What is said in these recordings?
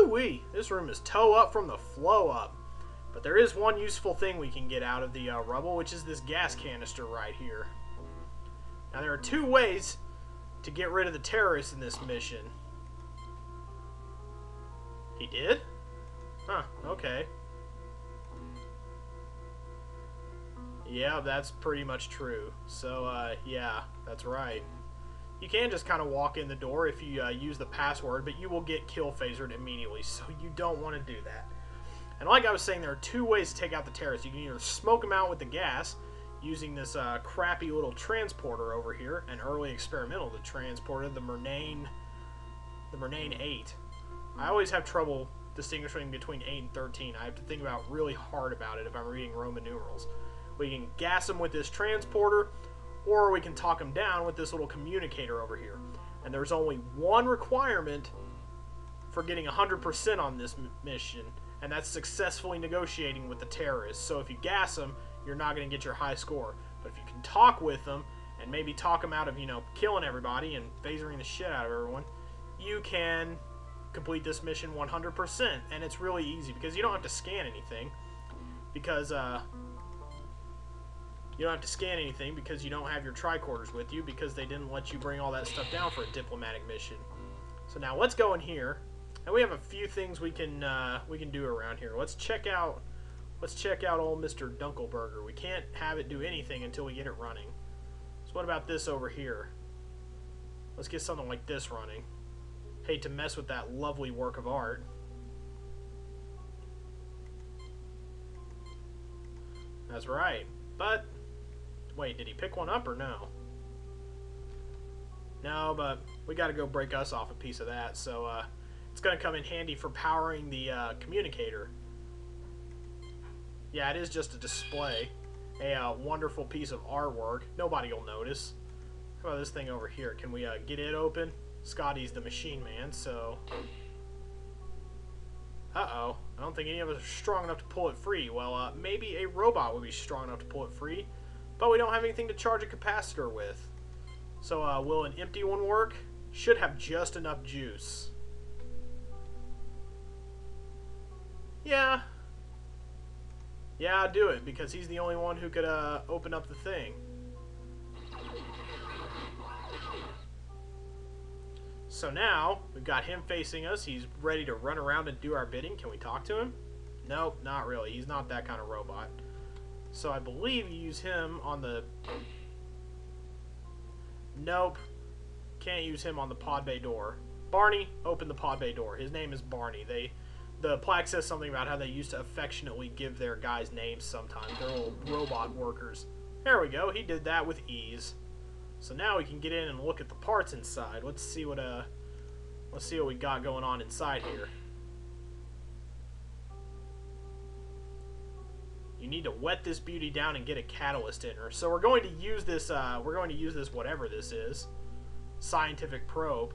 Woo-wee! This room is toe up from the flow up. But there is one useful thing we can get out of the rubble, which is this gas canister right here. Now, there are two ways to get rid of the terrorists in this mission. He did? Huh, okay. Yeah, that's pretty much true. So, yeah, that's right. You can just kind of walk in the door if you use the password, but you will get kill phasered immediately, so you don't want to do that. And like I was saying, there are two ways to take out the terrorists. You can either smoke them out with the gas, using this crappy little transporter over here, an early experimental transporter, the Murnane 8. I always have trouble distinguishing between 8 and 13. I have to think about really hard about it if I'm reading Roman numerals. We can gas them with this transporter, or we can talk them down with this little communicator over here. And there's only one requirement for getting 100% on this mission, and that's successfully negotiating with the terrorists. So if you gas them, you're not going to get your high score. But if you can talk with them, and maybe talk them out of, killing everybody and phasering the shit out of everyone, you can complete this mission 100%. And it's really easy, because you don't have to scan anything. Because, you don't have to scan anything because you don't have your tricorders with you, because they didn't let you bring all that stuff down for a diplomatic mission. So now let's go in here. And we have a few things we can do around here. Let's check out old Mr. Dunkelberger. We can't have it do anything until we get it running. So what about this over here? Let's get something like this running. Hate to mess with that lovely work of art. That's right. But wait, did he pick one up or no? No, but we got to go break us off a piece of that. So it's going to come in handy for powering the communicator. Yeah, it is just a display. A wonderful piece of artwork. Nobody will notice. How about this thing over here? Can we get it open? Scotty's the machine man, so... Uh-oh. I don't think any of us are strong enough to pull it free. Well, maybe a robot would be strong enough to pull it free, but we don't have anything to charge a capacitor with. So, will an empty one work? Should have just enough juice. Yeah. Yeah, I'll do it, because he's the only one who could open up the thing. So now, we've got him facing us. He's ready to run around and do our bidding. Can we talk to him? Nope, not really. He's not that kind of robot. So I believe you use him on the... Nope. Can't use him on the pod bay door. Barney, open the pod bay door. His name is Barney. The plaque says something about how they used to affectionately give their guys names sometimes. They're little robot workers. There we go. He did that with ease. So now we can get in and look at the parts inside. Let's see what we got going on inside here. You need to wet this beauty down and get a catalyst in her. So we're going to use this. Whatever this is, scientific probe,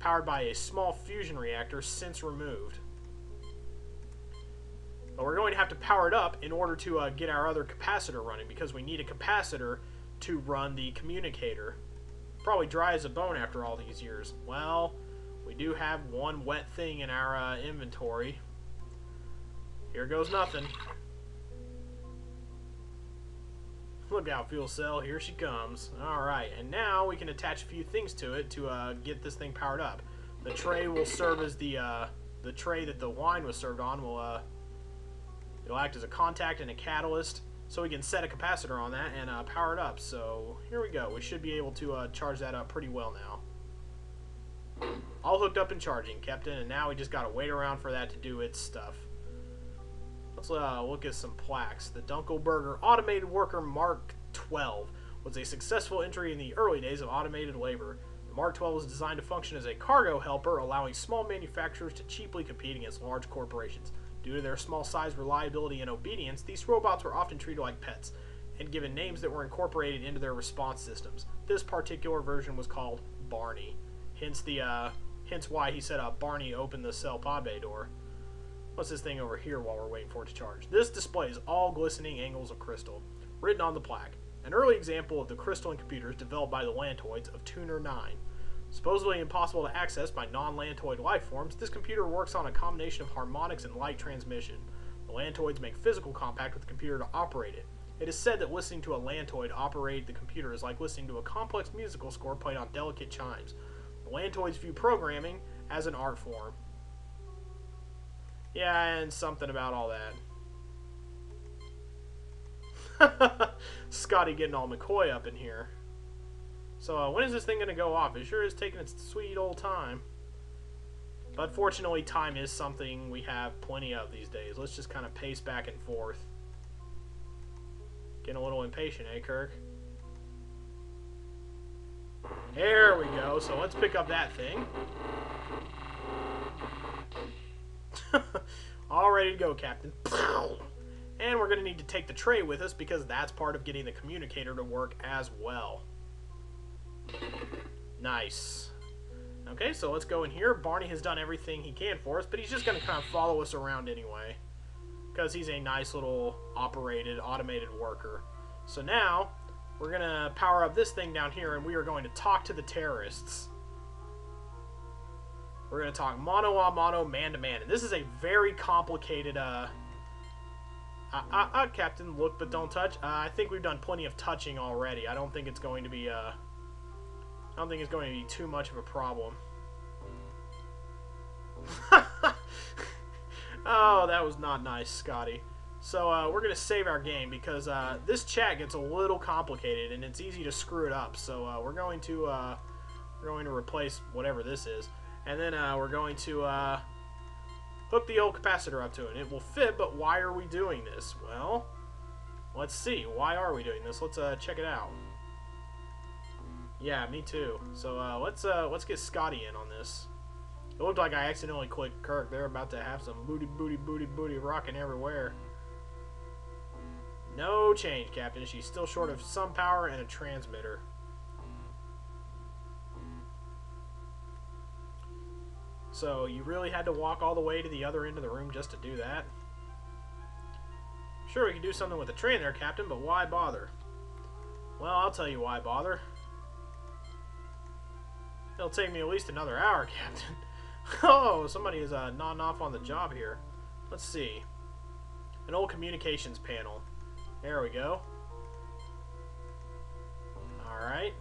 powered by a small fusion reactor since removed. But we're going to have to power it up in order to get our other capacitor running, because we need a capacitor to run the communicator. Probably dry as a bone after all these years. Well, we do have one wet thing in our inventory. Here goes nothing. Look out, fuel cell, here she comes. Alright, and now we can attach a few things to it to get this thing powered up. The tray will serve as the tray that the wine was served on. It'll act as a contact and a catalyst, so we can set a capacitor on that and power it up. So here we go. We should be able to charge that up pretty well now. All hooked up and charging, Captain, and now we just got to wait around for that to do its stuff. Let's look at some plaques. The Dunkelberger Automated Worker Mark 12 was a successful entry in the early days of automated labor. The Mark 12 was designed to function as a cargo helper, allowing small manufacturers to cheaply compete against large corporations. Due to their small size, reliability, and obedience, these robots were often treated like pets and given names that were incorporated into their response systems. This particular version was called Barney. Hence why he said Barney opened the cell pod bay door. What's this thing over here while we're waiting for it to charge? This displays all glistening angles of crystal. Written on the plaque, an early example of the crystalline computers developed by the Lantoids of Tuner 9. Supposedly impossible to access by non-lantoid life forms, this computer works on a combination of harmonics and light transmission. The lantoids make physical contact with the computer to operate it. It is said that listening to a lantoid operate the computer is like listening to a complex musical score played on delicate chimes. The lantoids view programming as an art form. Yeah, and something about all that. Scotty getting all McCoy up in here. So, when is this thing going to go off? It sure is taking its sweet old time. But fortunately, time is something we have plenty of these days. Let's just kind of pace back and forth. Getting a little impatient, eh, Kirk? There we go. So, let's pick up that thing. All ready to go, Captain. And we're going to need to take the tray with us because that's part of getting the communicator to work as well. Nice. Okay, so let's go in here. Barney has done everything he can for us, but he's just going to kind of follow us around anyway because he's a nice little automated worker. So now we're going to power up this thing down here, and we are going to talk to the terrorists. We're going to talk mano-a-mano, man-to-man. And this is a very complicated, Captain, look but don't touch. I think we've done plenty of touching already. I don't think it's going to be, too much of a problem. Oh, that was not nice, Scotty. So, we're going to save our game because, this chat gets a little complicated and it's easy to screw it up. So, we're going to replace whatever this is. And then we're going to hook the old capacitor up to it. It will fit, but why are we doing this? Well, let's see. Why are we doing this? Let's check it out. Yeah, me too. So let's get Scotty in on this. It looked like I accidentally clicked Kirk. They're about to have some booty rocking everywhere. No change, Captain. She's still short of some power and a transmitter. So, you really had to walk all the way to the other end of the room just to do that? Sure, we can do something with the train there, Captain, but why bother? Well, I'll tell you why bother. It'll take me at least another hour, Captain. Oh, somebody is nodding off on the job here. Let's see. An old communications panel. There we go. Alright.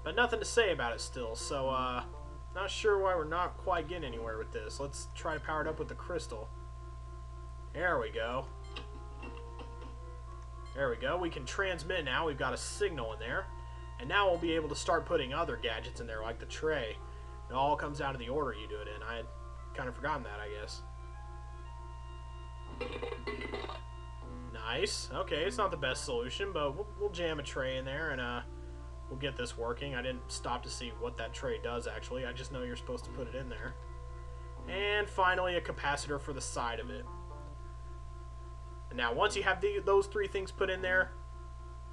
But nothing to say about it still, so, not sure why we're not quite getting anywhere with this. Let's try to power it up with the crystal. There we go. There we go. We can transmit now. We've got a signal in there. And now we'll be able to start putting other gadgets in there, like the tray. It all comes down to the order you do it in. I had kind of forgotten that, I guess. Nice. Okay, it's not the best solution, but we'll jam a tray in there and we'll get this working. I didn't stop to see what that tray does, actually. I just know you're supposed to put it in there. And finally, a capacitor for the side of it. And now, once you have those three things put in there,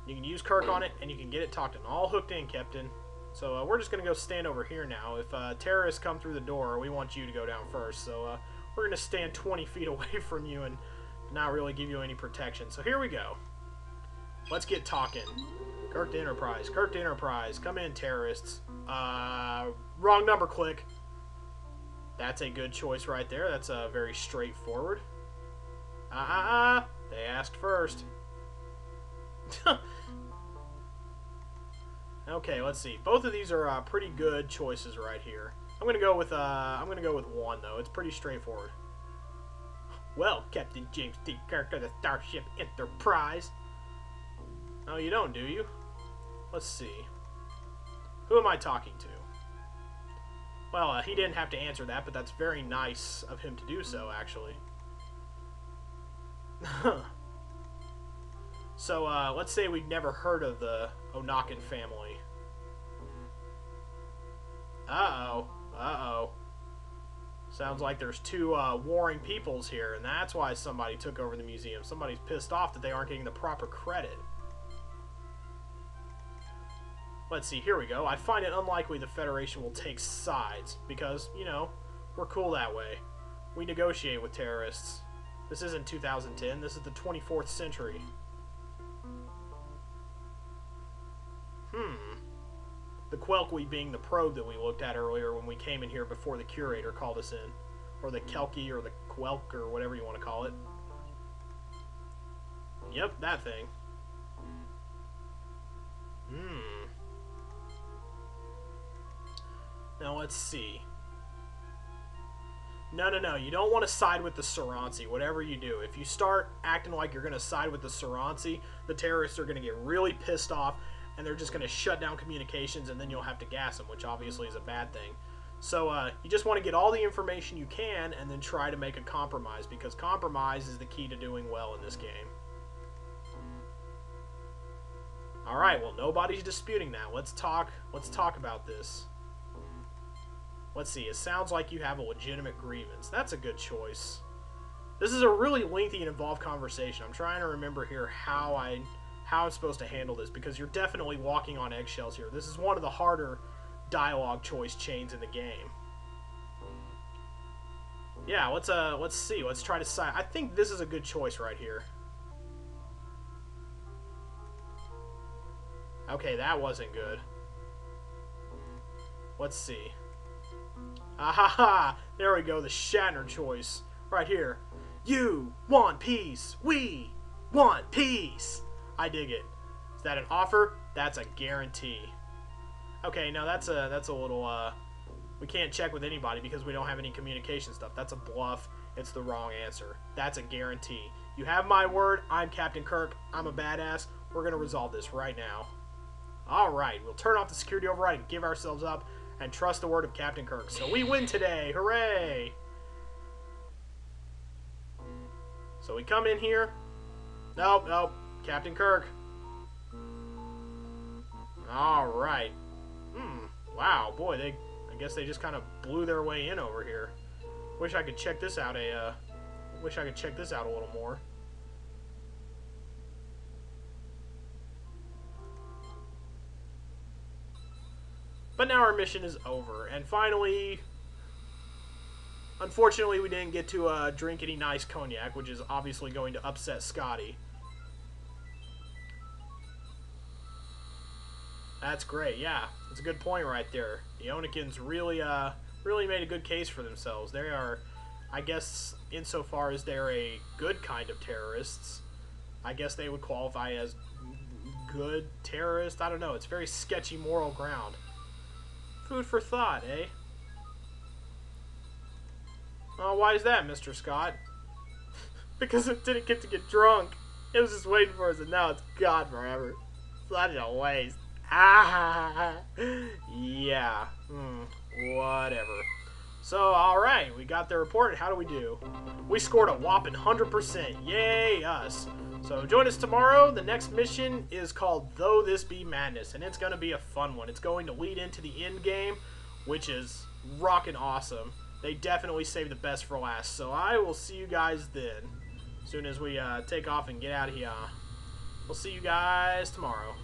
you can use Kirk on it, and you can get it talked and all hooked in, Captain. So we're just going to go stand over here now. If terrorists come through the door, we want you to go down first. So we're going to stand 20 feet away from you and not really give you any protection. So here we go. Let's get talking. Kirk to Enterprise. Kirk to Enterprise. Come in, terrorists. Wrong number, click. That's a good choice right there. That's very straightforward. They asked first. Okay, let's see. Both of these are pretty good choices right here. I'm gonna go with one though. It's pretty straightforward. Well, Captain James T. Kirk of the Starship Enterprise. Oh, you don't, do you? Let's see. Who am I talking to? Well, he didn't have to answer that, but that's very nice of him to do so, actually. So, let's say we've never heard of the Onakin family. Uh-oh. Uh-oh. Sounds like there's two warring peoples here, and that's why somebody took over the museum. Somebody's pissed off that they aren't getting the proper credit. Let's see, here we go. I find it unlikely the Federation will take sides, because, you know, we're cool that way. We negotiate with terrorists. This isn't 2010, this is the 24th century. The Quelky being the probe that we looked at earlier when we came in here before the Curator called us in. Or the Kelky, or the Quelk, or whatever you want to call it. Yep, that thing. Now let's see. No. You don't want to side with the Saransi, whatever you do. If you start acting like you're going to side with the Saransi, the terrorists are going to get really pissed off, and they're just going to shut down communications, and then you'll have to gas them, which obviously is a bad thing. So you just want to get all the information you can, and then try to make a compromise, because compromise is the key to doing well in this game. Alright, well, nobody's disputing that. Let's talk about this. Let's see, it sounds like you have a legitimate grievance. That's a good choice. This is a really lengthy and involved conversation. I'm trying to remember here how I'm supposed to handle this, because you're definitely walking on eggshells here. This is one of the harder dialogue choice chains in the game. Yeah, let's see. Let's try to decide. I think this is a good choice right here. Okay, that wasn't good. Let's see. Ahaha! There we go, the Shatner choice. Right here. You want peace. We want peace. I dig it. Is that an offer? That's a guarantee. Okay, now that's a little, we can't check with anybody because we don't have any communication stuff. That's a bluff. It's the wrong answer. That's a guarantee. You have my word. I'm Captain Kirk. I'm a badass. We're going to resolve this right now. Alright, we'll turn off the security override and give ourselves up and trust the word of Captain Kirk. So we win today. Hooray! So we come in here. Nope. Captain Kirk. Alright. Wow, boy, I guess they just kind of blew their way in over here. Wish I could check this out a little more. But now our mission is over, and finally, unfortunately, we didn't get to drink any nice cognac, which is obviously going to upset Scotty. That's great, yeah. That's a good point right there. The Onikins really made a good case for themselves. They are, I guess, insofar as they're a good kind of terrorists, I guess they would qualify as good terrorists. I don't know. It's very sketchy moral ground. Food for thought, eh? Oh, why is that, Mr. Scott? Because it didn't get to get drunk. It was just waiting for us, and now it's gone forever. Such a waste. Ah, yeah. Whatever. So, alright, we got the report. How do we do? We scored a whopping 100%. Yay, us. So, join us tomorrow. The next mission is called Though This Be Madness, and it's going to be a fun one. It's going to lead into the end game, which is rockin' awesome. They definitely saved the best for last. So, I will see you guys then, as soon as we take off and get out of here. We'll see you guys tomorrow.